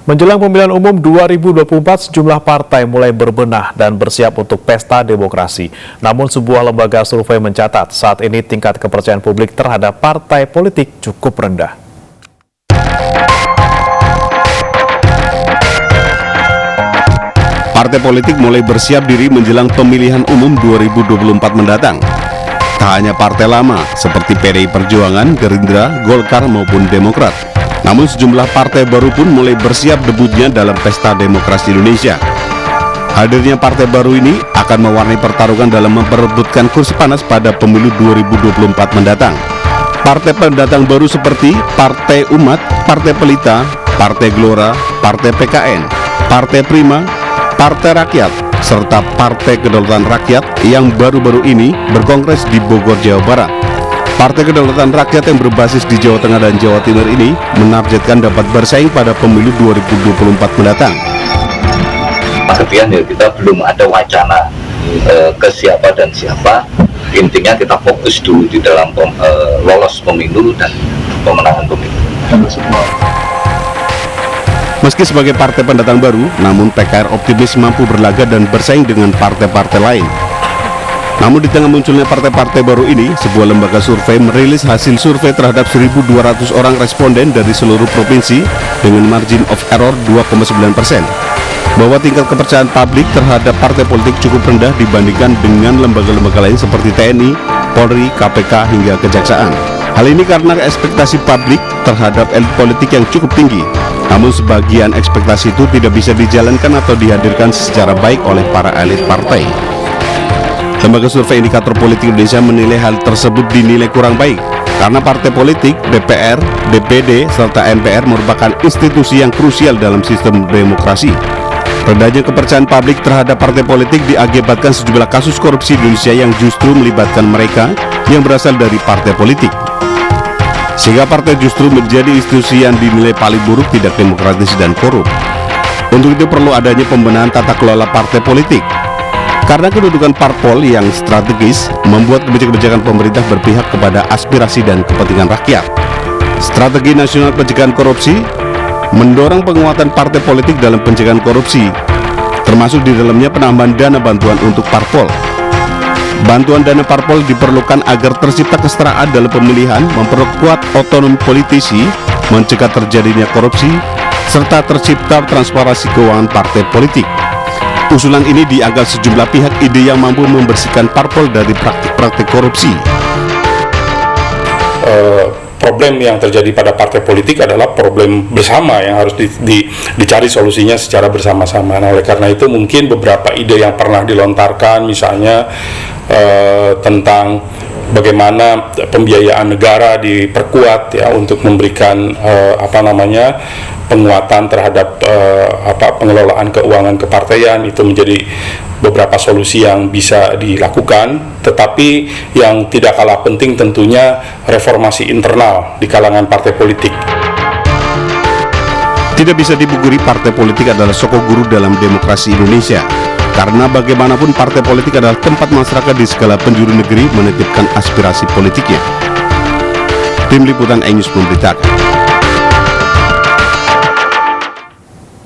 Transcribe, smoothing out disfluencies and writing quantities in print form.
Menjelang pemilihan umum 2024, sejumlah partai mulai berbenah dan bersiap untuk pesta demokrasi. Namun sebuah lembaga survei mencatat saat ini tingkat kepercayaan publik terhadap partai politik cukup rendah. Partai politik mulai bersiap diri menjelang pemilihan umum 2024 mendatang. Tak hanya partai lama seperti PDI Perjuangan, Gerindra, Golkar maupun Demokrat. Namun sejumlah partai baru pun mulai bersiap debutnya dalam pesta demokrasi Indonesia. Hadirnya partai baru ini akan mewarnai pertarungan dalam memperebutkan kursi panas pada pemilu 2024 mendatang. Partai pendatang baru seperti Partai Umat, Partai Pelita, Partai Gelora, Partai PKN, Partai Prima, Partai Rakyat, serta Partai Kedaulatan Rakyat yang baru-baru ini berkongres di Bogor, Jawa Barat. Partai Kedaulatan Rakyat yang berbasis di Jawa Tengah dan Jawa Timur ini menargetkan dapat bersaing pada pemilu 2024 mendatang. Kemudian ya kita belum ada wacana ke siapa dan siapa. Intinya kita fokus dulu di dalam lolos pemilu dan pemenangan pemilu. Meski sebagai partai pendatang baru, namun PKR optimis mampu berlaga dan bersaing dengan partai-partai lain. Namun di tengah munculnya partai-partai baru ini, sebuah lembaga survei merilis hasil survei terhadap 1.200 orang responden dari seluruh provinsi dengan margin of error 2,9%, bahwa tingkat kepercayaan publik terhadap partai politik cukup rendah dibandingkan dengan lembaga-lembaga lain seperti TNI, Polri, KPK, hingga Kejaksaan. Hal ini karena ekspektasi publik terhadap elit politik yang cukup tinggi. Namun sebagian ekspektasi itu tidak bisa dijalankan atau dihadirkan secara baik oleh para elit partai. Lembaga survei Indikator Politik Indonesia menilai hal tersebut dinilai kurang baik karena partai politik, DPR, DPD, serta MPR merupakan institusi yang krusial dalam sistem demokrasi. Rendahnya kepercayaan publik terhadap partai politik diakibatkan sejumlah kasus korupsi di Indonesia yang justru melibatkan mereka yang berasal dari partai politik. Sehingga partai justru menjadi institusi yang dinilai paling buruk, tidak demokratis dan korup. Untuk itu perlu adanya pembenahan tata kelola partai politik. Karena kedudukan parpol yang strategis membuat kebijakan pemerintah berpihak kepada aspirasi dan kepentingan rakyat. Strategi nasional pencegahan korupsi mendorong penguatan partai politik dalam pencegahan korupsi, termasuk di dalamnya penambahan dana bantuan untuk parpol. Bantuan dana parpol diperlukan agar tercipta kesetaraan dalam pemilihan, memperkuat otonomi politisi, mencegah terjadinya korupsi, serta tercipta transparansi keuangan partai politik. Usulan ini dianggap sejumlah pihak ide yang mampu membersihkan parpol dari praktik-praktik korupsi. Problem yang terjadi pada partai politik adalah problem bersama yang harus dicari solusinya secara bersama-sama. Nah, oleh karena itu mungkin beberapa ide yang pernah dilontarkan, misalnya tentang bagaimana pembiayaan negara diperkuat ya untuk memberikan penguatan terhadap pengelolaan keuangan kepartaian, itu menjadi beberapa solusi yang bisa dilakukan. Tetapi yang tidak kalah penting tentunya reformasi internal di kalangan partai politik. Tidak bisa dipungkiri partai politik adalah sosok guru dalam demokrasi Indonesia. Karena bagaimanapun partai politik adalah tempat masyarakat di segala penjuru negeri menitipkan aspirasi politiknya. Tim Liputan E-News memberitakan.